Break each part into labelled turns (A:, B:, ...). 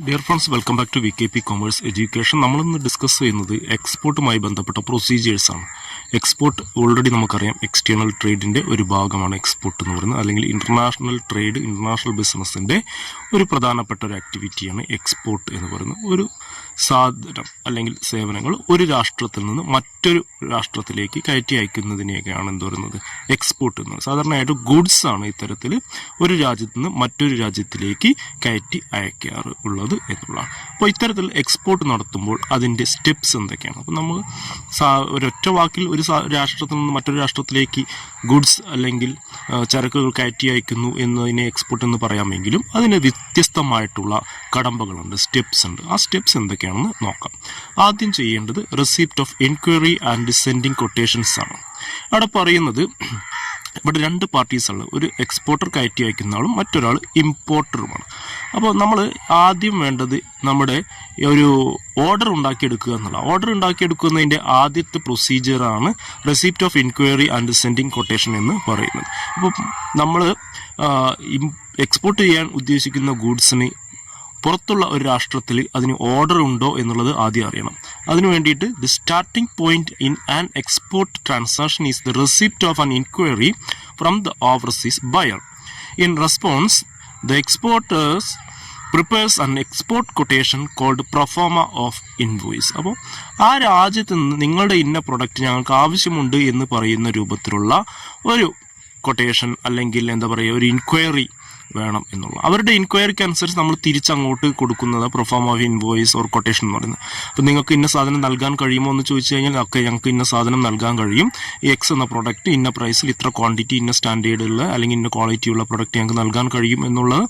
A: Dear friends, welcome back to VKP commerce education. നമ്മളിന്ന് discuss ചെയ്യുന്നത് എക്സ്പോർട്ടുമായി ബന്ധപ്പെട്ട പ്രൊസീജിയേഴ്സാണ്. എക്സ്പോർട്ട് ഓൾറെഡി നമുക്കറിയാം, എക്സ്റ്റേണൽ ട്രേഡിന്റെ ഒരു ഭാഗമാണ് എക്സ്പോർട്ട് എന്ന് പറയുന്നത്. അല്ലെങ്കിൽ ഇന്റർനാഷണൽ ട്രേഡ്, ഇന്റർനാഷണൽ ബിസിനസിന്റെ ഒരു പ്രധാനപ്പെട്ട ഒരു ആക്ടിവിറ്റിയാണ് എക്സ്പോർട്ട് എന്ന് പറയുന്നത്. ഒരു സാധനം അല്ലെങ്കിൽ സേവനങ്ങൾ ഒരു രാഷ്ട്രത്തിൽ നിന്ന് മറ്റൊരു രാഷ്ട്രത്തിലേക്ക് കയറ്റി അയക്കുന്നതിനെയൊക്കെയാണ് എന്ത് പറയുന്നത്, എക്സ്പോർട്ട് എന്ന്. സാധാരണയായിട്ട് ഗുഡ്സ് ആണ് ഇത്തരത്തിൽ ഒരു രാജ്യത്ത് നിന്ന് മറ്റൊരു രാജ്യത്തിലേക്ക് കയറ്റി അയക്കാറ് ഉള്ളത് എന്നുള്ളതാണ്. അപ്പോൾ ഇത്തരത്തിൽ എക്സ്പോർട്ട് നടത്തുമ്പോൾ അതിന്റെ സ്റ്റെപ്സ് എന്തൊക്കെയാണ്? അപ്പോൾ നമ്മൾ ഒരൊറ്റ വാക്കിൽ ഒരു രാഷ്ട്രത്തിൽ നിന്ന് മറ്റൊരു രാഷ്ട്രത്തിലേക്ക് ഗുഡ്സ് അല്ലെങ്കിൽ ചരക്കുകൾ കയറ്റി അയക്കുന്നു എന്നതിനെ എക്സ്പോർട്ട് എന്ന് പറയാമെങ്കിലും അതിന് വ്യത്യസ്തമായിട്ടുള്ള കടമ്പകളുണ്ട്, സ്റ്റെപ്സ് ഉണ്ട്. ആ സ്റ്റെപ്സ് എന്തൊക്കെയാണെന്ന് നോക്കാം. ആദ്യം ചെയ്യേണ്ടത് receipt of enquiry and sending quotations ആണ്. അവിടെ പറയുന്നത്, ഇവിടെ രണ്ട് പാർട്ടീസാണ്, ഒരു എക്സ്പോർട്ടർ കയറ്റി അയക്കുന്ന ആളും മറ്റൊരാൾ ഇമ്പോർട്ടറുമാണ്. അപ്പോൾ നമ്മൾ ആദ്യം വേണ്ടത് നമ്മുടെ ഒരു ഓർഡർ ഉണ്ടാക്കിയെടുക്കുക എന്നുള്ള. ഓർഡർ ഉണ്ടാക്കിയെടുക്കുന്നതിൻ്റെ ആദ്യത്തെ പ്രൊസീജിയറാണ് receipt of enquiry and sending quotation എന്ന് പറയുന്നത്. അപ്പോൾ നമ്മൾ എക്സ്പോർട്ട് ചെയ്യാൻ ഉദ്ദേശിക്കുന്ന ഗൂഡ്സിന് പുറത്തുള്ള ഒരു രാഷ്ട്രത്തിൽ അതിന് ഓർഡർ ഉണ്ടോ എന്നുള്ളത് ആദ്യം അറിയണം. അതിനു വേണ്ടിയിട്ട് the starting point in an export transaction is the receipt of an inquiry from the overseas buyer. In response the exporters prepares an export quotation called proforma of invoice. അപ്പോൾ ആ രാജ്യത്ത് നിന്ന് നിങ്ങളുടെ ഇന്ന പ്രൊഡക്റ്റ് ഞങ്ങൾക്ക് ആവശ്യമുണ്ട് എന്ന് പറയുന്ന രൂപത്തിലുള്ള ഒരു കൊട്ടേഷൻ അല്ലെങ്കിൽ എന്താ പറയുക, ഒരു ഇൻക്വയറി വേണം എന്നുള്ള. അവരുടെ ഇൻക്വയറിക്ക് അനുസരിച്ച് നമ്മൾ തിരിച്ചങ്ങോട്ട് കൊടുക്കുന്നത് പ്രൊഫോം ഓഫ് ഇൻവോയ്സ് ഓർ കൊട്ടേഷൻ എന്ന് പറയുന്നത്. അപ്പോൾ നിങ്ങൾക്ക് ഇന്ന സാധനം നൽകാൻ കഴിയുമോ എന്ന് ചോദിച്ചു കഴിഞ്ഞാൽ, ഓക്കെ ഞങ്ങൾക്ക് ഇന്ന സാധനം നൽകാൻ കഴിയും, എക്സ് എന്ന പ്രൊഡക്റ്റ് ഇന്ന പ്രൈസിൽ ഇത്ര ക്വാണ്ടിറ്റി ഇന്ന സ്റ്റാൻഡേർഡുള്ള അല്ലെങ്കിൽ ഇന്ന ക്വാളിറ്റിയുള്ള പ്രൊഡക്റ്റ് ഞങ്ങൾക്ക് നൽകാൻ കഴിയും എന്നുള്ളത്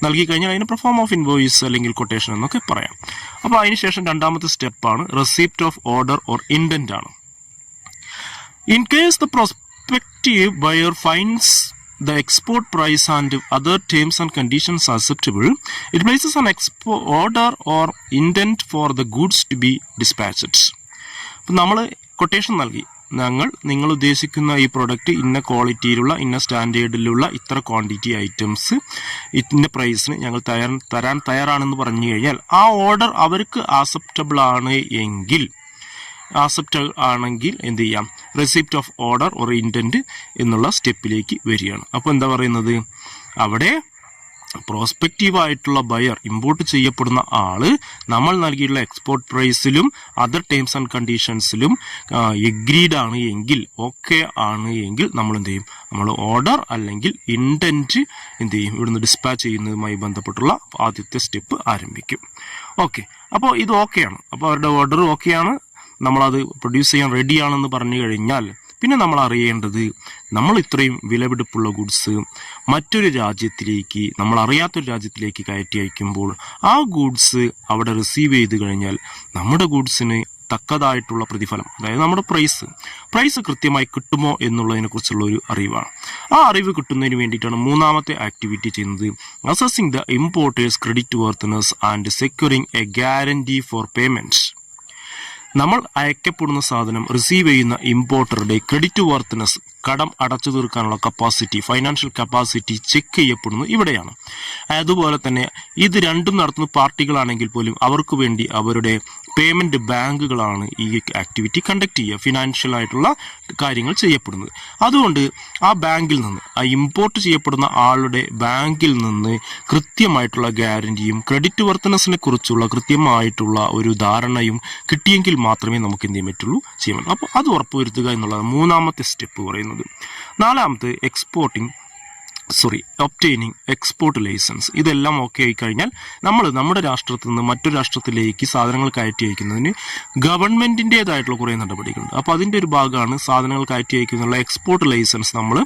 A: നൽകി കഴിഞ്ഞാൽ അതിന് പ്രൊഫോം ഓഫ് ഇൻവോയ്സ് അല്ലെങ്കിൽ കൊട്ടേഷൻ എന്നൊക്കെ പറയാം. അപ്പോൾ അതിനുശേഷം രണ്ടാമത്തെ സ്റ്റെപ്പാണ് receipt of order or indent ആണ്. In case the prospective buyer finds the export price and other terms and conditions acceptable, it places an order or intent for the goods to be dispatched. അപ്പം നമ്മൾ quotation നൽകി, നിങ്ങൾ ഉദ്ദേശിക്കുന്ന ഈ product ഇന്ന ക്വാളിറ്റിയിലുള്ള ഇന്ന സ്റ്റാൻഡേർഡിലുള്ള ഇത്ര ക്വാണ്ടിറ്റി ഐറ്റംസ് ഇന്ന പ്രൈസിന് ഞങ്ങൾ തരാൻ തയ്യാറാണെന്ന് പറഞ്ഞു കഴിഞ്ഞാൽ ആ ഓർഡർ അവർക്ക് ആക്സെപ്റ്റബിൾ ആണ് എങ്കിൽ എന്ത് ചെയ്യാം, receipt of order or intent എന്നുള്ള സ്റ്റെപ്പിലേക്ക് വരികയാണ്. അപ്പോൾ എന്താ പറയുന്നത്, അവിടെ പ്രോസ്പെക്റ്റീവ് ആയിട്ടുള്ള ബയർ, ഇമ്പോർട്ട് ചെയ്യപ്പെടുന്ന ആള് നമ്മൾ നൽകിയിട്ടുള്ള എക്സ്പോർട്ട് പ്രൈസിലും അതർ ടേംസ് ആൻഡ് കണ്ടീഷൻസിലും എഗ്രീഡ് ആണ് എങ്കിൽ, ഓക്കെ ആണ് എങ്കിൽ നമ്മൾ എന്ത് ചെയ്യും, നമ്മൾ ഓർഡർ അല്ലെങ്കിൽ ഇൻറ്റന്റ് എന്ത് ചെയ്യും, ഇവിടുന്ന് ഡിസ്പാച്ച് ചെയ്യുന്നതുമായി ബന്ധപ്പെട്ടുള്ള ആദ്യത്തെ സ്റ്റെപ്പ് ആരംഭിക്കും. ഓക്കെ, അപ്പോൾ ഇത് ഓക്കെയാണ്. അപ്പോൾ അവരുടെ ഓർഡർ ഓക്കെയാണ്, നമ്മളത് പ്രൊഡ്യൂസ് ചെയ്യാൻ റെഡിയാണെന്ന് പറഞ്ഞു കഴിഞ്ഞാൽ പിന്നെ നമ്മൾ അറിയേണ്ടത്, നമ്മൾ ഇത്രയും വിലപിടിപ്പുള്ള ഗുഡ്സ് മറ്റൊരു രാജ്യത്തിലേക്ക്, നമ്മൾ അറിയാത്തൊരു രാജ്യത്തിലേക്ക് കയറ്റി അയക്കുമ്പോൾ ആ ഗുഡ്സ് അവിടെ റിസീവ് ചെയ്ത് കഴിഞ്ഞാൽ നമ്മുടെ ഗുഡ്സിന് തക്കതായിട്ടുള്ള പ്രതിഫലം, അതായത് നമ്മുടെ പ്രൈസ് കൃത്യമായി കിട്ടുമോ എന്നുള്ളതിനെ കുറിച്ചുള്ള ഒരു അറിവാണ്. ആ അറിവ് കിട്ടുന്നതിന് വേണ്ടിയിട്ടാണ് മൂന്നാമത്തെ ആക്ടിവിറ്റി ചെയ്യുന്നത്, assessing the importer's credit worthiness and securing a guarantee for payment. നമ്മൾ അയക്കപ്പെടുന്ന സാധനം റിസീവ് ചെയ്യുന്ന ഇമ്പോർട്ടറുടെ ക്രെഡിറ്റ് വർത്ത്നെസ്, കടം അടച്ചു തീർക്കാനുള്ള കപ്പാസിറ്റി, ഫൈനാൻഷ്യൽ കപ്പാസിറ്റി ചെക്ക് ചെയ്യപ്പെടുന്നത് ഇവിടെയാണ്. അതുപോലെ തന്നെ ഇത് രണ്ടും നടത്തുന്ന പാർട്ടികളാണെങ്കിൽ പോലും അവർക്ക് വേണ്ടി അവരുടെ പേയ്മെന്റ് ബാങ്കുകളാണ് ഈ ആക്ടിവിറ്റി കണ്ടക്ട് ചെയ്യുക, ഫിനാൻഷ്യൽ ആയിട്ടുള്ള കാര്യങ്ങൾ ചെയ്യപ്പെടുന്നത്. അതുകൊണ്ട് ആ ബാങ്കിൽ നിന്ന്, ആ ഇമ്പോർട്ട് ചെയ്യപ്പെടുന്ന ആളുടെ ബാങ്കിൽ നിന്ന് കൃത്യമായിട്ടുള്ള ഗ്യാരണ്ടിയും ക്രെഡിറ്റ് വർത്ത്നെസിനെ കുറിച്ചുള്ള കൃത്യമായിട്ടുള്ള ഒരു ധാരണയും കിട്ടിയെങ്കിൽ മാത്രമേ നമുക്ക് എന്ത് ചെയ്യാൻ പറ്റുള്ളൂ, ചെയ്യാൻ പറ്റുള്ളൂ. അപ്പോൾ അത് ഉറപ്പുവരുത്തുക എന്നുള്ളതാണ് മൂന്നാമത്തെ സ്റ്റെപ്പ് പറയുന്നത്. നാലാമത് ഒബ്റ്റെയിനിങ് എക്സ്പോർട്ട് ലൈസൻസ്. ഇതെല്ലാം ഓക്കെ ആയി കഴിഞ്ഞാൽ നമ്മൾ നമ്മുടെ രാഷ്ട്രത്തിൽ നിന്ന് മറ്റൊരു രാഷ്ട്രത്തിലേക്ക് സാധനങ്ങൾ കയറ്റി അയക്കുന്നതിന് ഗവൺമെന്റിൻ്റെതായിട്ടുള്ള കുറേ നടപടികളുണ്ട്. അപ്പോൾ അതിൻ്റെ ഒരു ഭാഗമാണ് സാധനങ്ങൾ കയറ്റി അയക്കുന്നതിനുള്ള എക്സ്പോർട്ട് ലൈസൻസ്. നമ്മൾ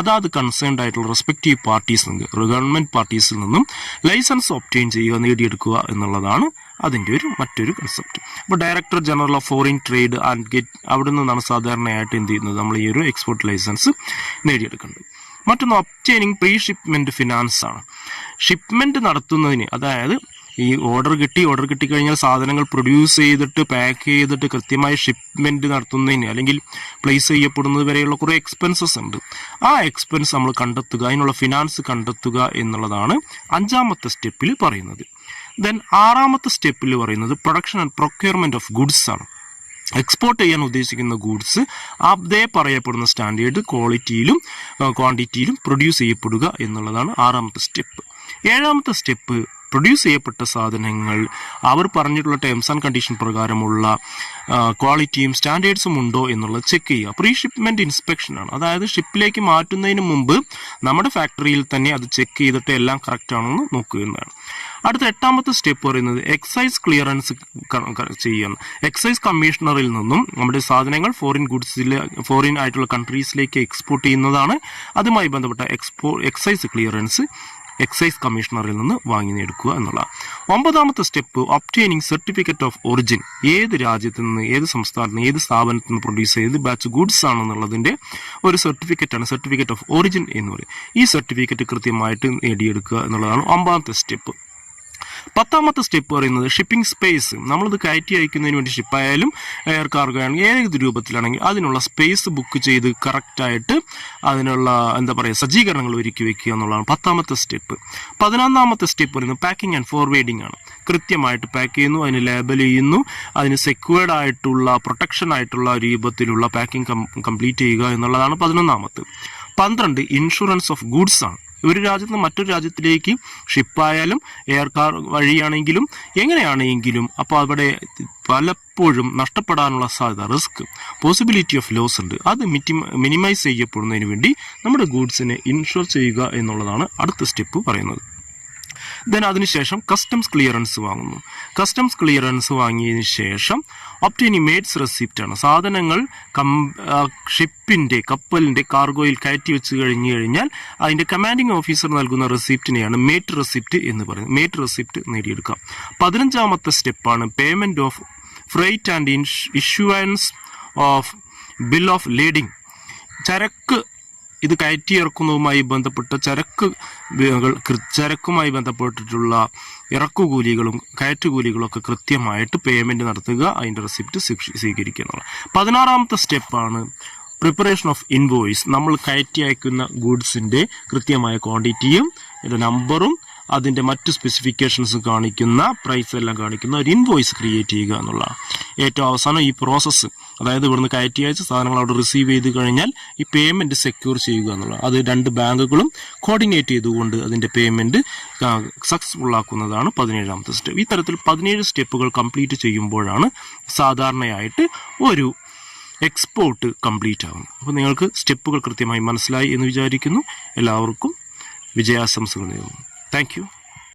A: അതാത് കൺസേൺഡ് ആയിട്ടുള്ള റെസ്പെക്റ്റീവ് പാർട്ടീസിൽ നിന്ന്, ഗവൺമെന്റ് പാർട്ടീസിൽ നിന്നും ലൈസൻസ് ഒബ്റ്റെയിൻ ചെയ്യുക, നേടിയെടുക്കുക എന്നുള്ളതാണ് അതിൻ്റെ മറ്റൊരു കൺസെപ്റ്റ്. അപ്പോൾ director general of foreign trade and get, അവിടെ നിന്നാണ് സാധാരണയായിട്ട് എന്ത് ചെയ്യുന്നത്, നമ്മൾ ഈ ഒരു എക്സ്പോർട്ട് ലൈസൻസ് നേടിയെടുക്കേണ്ടത്. മറ്റൊന്ന് ഒബ്റ്റെയിനിങ് പ്രീ ഷിപ്മെന്റ് ഫിനാൻസ് ആണ്. ഷിപ്മെന്റ് നടത്തുന്നതിന്, അതായത് ഈ ഓർഡർ കിട്ടിക്കഴിഞ്ഞാൽ സാധനങ്ങൾ പ്രൊഡ്യൂസ് ചെയ്തിട്ട് പാക്ക് ചെയ്തിട്ട് കൃത്യമായി ഷിപ്മെന്റ് നടത്തുന്നതിന് അല്ലെങ്കിൽ പ്ലേസ് ചെയ്യപ്പെടുന്നത് വരെയുള്ള കുറേ എക്സ്പെൻസസ് ഉണ്ട്. ആ എക്സ്പെൻസ് നമ്മൾ കണ്ടെത്തുക, അതിനുള്ള ഫിനാൻസ് കണ്ടെത്തുക എന്നുള്ളതാണ് അഞ്ചാമത്തെ സ്റ്റെപ്പിൽ പറയുന്നത്. ദെൻ ആറാമത്തെ സ്റ്റെപ്പിൽ പറയുന്നത് production and procurement of goods ആണ്. എക്സ്പോർട്ട് ചെയ്യാൻ ഉദ്ദേശിക്കുന്ന ഗുഡ്സ് അതേ പറയപ്പെടുന്ന സ്റ്റാൻഡേർഡ് ക്വാളിറ്റിയിലും ക്വാണ്ടിറ്റിയിലും പ്രൊഡ്യൂസ് ചെയ്യപ്പെടുക എന്നുള്ളതാണ് ആറാമത്തെ സ്റ്റെപ്പ്. ഏഴാമത്തെ സ്റ്റെപ്പ് പ്രൊഡ്യൂസ് ചെയ്യപ്പെട്ട സാധനങ്ങൾ അവർ പറഞ്ഞിട്ടുള്ള ടേംസ് ആൻഡ് കണ്ടീഷൻ പ്രകാരമുള്ള ക്വാളിറ്റിയും സ്റ്റാൻഡേർഡ്സും ഉണ്ടോ എന്നുള്ളത് ചെക്ക് ചെയ്യുക. പ്രീ ഷിപ്മെന്റ് ഇൻസ്പെക്ഷൻ ആണ്. അതായത് ഷിപ്പിലേക്ക് മാറ്റുന്നതിന് മുമ്പ് നമ്മുടെ ഫാക്ടറിയിൽ തന്നെ അത് ചെക്ക് ചെയ്തിട്ട് എല്ലാം കറക്റ്റ് ആണെന്ന് നോക്കുകയാണ്. അടുത്ത എട്ടാമത്തെ സ്റ്റെപ്പ് പറയുന്നത് എക്സൈസ് ക്ലിയറൻസ് ചെയ്യണം. എക്സൈസ് കമ്മീഷണറിൽ നിന്നും നമ്മുടെ സാധനങ്ങൾ ഫോറിൻ ആയിട്ടുള്ള കൺട്രീസിലേക്ക് എക്സ്പോർട്ട് ചെയ്യുന്നതാണ്. അതുമായി ബന്ധപ്പെട്ട എക്സൈസ് ക്ലിയറൻസ് എക്സൈസ് കമ്മീഷണറിൽ നിന്ന് വാങ്ങി നേടുക്കുക എന്നുള്ളതാണ്. ഒമ്പതാമത്തെ step obtaining certificate of origin. ഏത് രാജ്യത്ത് നിന്ന്, ഏത് സംസ്ഥാനത്ത് നിന്ന്, ഏത് സ്ഥാപനത്തിൽ നിന്ന് പ്രൊഡ്യൂസ് ചെയ്ത് ബാച്ച് ഗുഡ്സ് ആണെന്നുള്ളതിന്റെ ഒരു സർട്ടിഫിക്കറ്റാണ് സർട്ടിഫിക്കറ്റ് ഓഫ് ഒറിജിൻ എന്ന് പറയും. ഈ സർട്ടിഫിക്കറ്റ് കൃത്യമായിട്ട് നേടിയെടുക്കുക എന്നുള്ളതാണ് ഒമ്പതാമത്തെ സ്റ്റെപ്പ്. പത്താമത്തെ സ്റ്റെപ്പ് പറയുന്നത് ഷിപ്പിംഗ് സ്പേസ്. നമ്മളിത് കയറ്റി അയക്കുന്നതിന് വേണ്ടി ഷിപ്പായാലും എയർ കാർഗോ ആണെങ്കിൽ ഏത് രൂപത്തിലാണെങ്കിൽ അതിനുള്ള സ്പേസ് ബുക്ക് ചെയ്ത് കറക്റ്റായിട്ട് അതിനുള്ള സജ്ജീകരണങ്ങൾ ഒരുക്കി വെക്കുക എന്നുള്ളതാണ് പത്താമത്തെ സ്റ്റെപ്പ്. 11ാമത്തെ സ്റ്റെപ്പ് പറയുന്നത് പാക്കിംഗ് ആൻഡ് ഫോർവേഡിംഗ് ആണ്. കൃത്യമായിട്ട് പാക്ക് ചെയ്യുന്നു, അതിന് ലേബൽ ചെയ്യുന്നു, അതിന് സെക്യൂർഡ് ആയിട്ടുള്ള പ്രൊട്ടക്ഷൻ ആയിട്ടുള്ള രൂപത്തിലുള്ള പാക്കിംഗ് കംപ്ലീറ്റ് ചെയ്യുക എന്നുള്ളതാണ് 11ാമത്തെ. 12 ഇൻഷുറൻസ് ഓഫ് ഗുഡ്സ് ആണ്. ഒരു രാജ്യത്ത് നിന്ന് മറ്റൊരു രാജ്യത്തിലേക്ക് ഷിപ്പായാലും എയർ കാർ വഴിയാണെങ്കിലും എങ്ങനെയാണെങ്കിലും അപ്പോൾ അവിടെ പലപ്പോഴും നഷ്ടപ്പെടാനുള്ള സാധ്യത, റിസ്ക്, പോസിബിലിറ്റി ഓഫ് ലോസ് ഉണ്ട്. അത് മിനിമൈസ് ചെയ്യപ്പെടുന്നതിന് വേണ്ടി നമ്മുടെ ഗുഡ്സിനെ ഇൻഷുർ ചെയ്യുക എന്നുള്ളതാണ് അടുത്ത സ്റ്റെപ്പ് പറയുന്നത്. ദെൻ അതിനുശേഷം കസ്റ്റംസ് ക്ലിയറൻസ് വാങ്ങുന്നു. കസ്റ്റംസ് ക്ലിയറൻസ് വാങ്ങിയതിന് ശേഷം ഒബ്റ്റെയിനിങ് മേറ്റ്സ് റെസിപ്റ്റ് ആണ്. സാധനങ്ങൾ കപ്പലിന്റെ കാർഗോയിൽ കയറ്റി വെച്ച് കഴിഞ്ഞാൽ അതിന്റെ കമാൻഡിംഗ് ഓഫീസർ നൽകുന്ന റെസിപ്റ്റിനെയാണ് മേറ്റ് റെസിപ്റ്റ് എന്ന് പറയുന്നത്. മേറ്റ് റെസിപ്റ്റ് നേടിയെടുക്കാം. 15ാമത്തെ സ്റ്റെപ്പാണ് payment of freight and issuance of bill of lading. ചരക്ക് ഇത് കയറ്റിയിറക്കുന്നതുമായി ബന്ധപ്പെട്ട ചരക്കുമായി ബന്ധപ്പെട്ടിട്ടുള്ള ഇറക്കുകൂലികളും കയറ്റുകൂലികളും ഒക്കെ കൃത്യമായിട്ട് പേയ്മെന്റ് നടത്തുക, അതിന്റെ റെസിപ്റ്റ് സ്വീകരിക്കുക എന്നുള്ളത്. 16ാമത്തെ സ്റ്റെപ്പാണ് പ്രിപ്പറേഷൻ ഓഫ് ഇൻവോയ്സ്. നമ്മൾ കയറ്റി അയക്കുന്ന ഗുഡ്സിന്റെ കൃത്യമായ ക്വാണ്ടിറ്റിയും നമ്പറും അതിന്റെ മറ്റു സ്പെസിഫിക്കേഷൻസ് കാണിക്കുന്ന പ്രൈസ് എല്ലാം കാണിക്കുന്ന ഒരു ഇൻവോയ്സ് ക്രിയേറ്റ് ചെയ്യുക എന്നുള്ളതാണ്. ഏറ്റവും അവസാനം ഈ പ്രോസസ്സ്, അതായത് ഇവിടുന്ന് കയറ്റി അയച്ച സാധനങ്ങൾ അവിടെ റിസീവ് ചെയ്ത് കഴിഞ്ഞാൽ ഈ പേയ്മെന്റ് സെക്യൂർ ചെയ്യുക എന്നുള്ളത്. അത് 2 ബാങ്കുകളും കോർഡിനേറ്റ് ചെയ്തുകൊണ്ട് അതിന്റെ പേയ്മെന്റ് സക്സസ്ഫുൾ ആക്കുന്നതാണ് 17ാമത്തെ സ്റ്റെപ്പ്. ഇത്തരത്തിൽ 17 സ്റ്റെപ്പുകൾ കംപ്ലീറ്റ് ചെയ്യുമ്പോഴാണ് സാധാരണയായിട്ട് ഒരു എക്സ്പോർട്ട് കംപ്ലീറ്റ് ആകുന്നത്. അപ്പോൾ നിങ്ങൾക്ക് സ്റ്റെപ്പുകൾ കൃത്യമായി മനസ്സിലായി എന്ന് വിചാരിക്കുന്നു. എല്ലാവർക്കും വിജയാശംസകൾ നേരുന്നു. Thank you.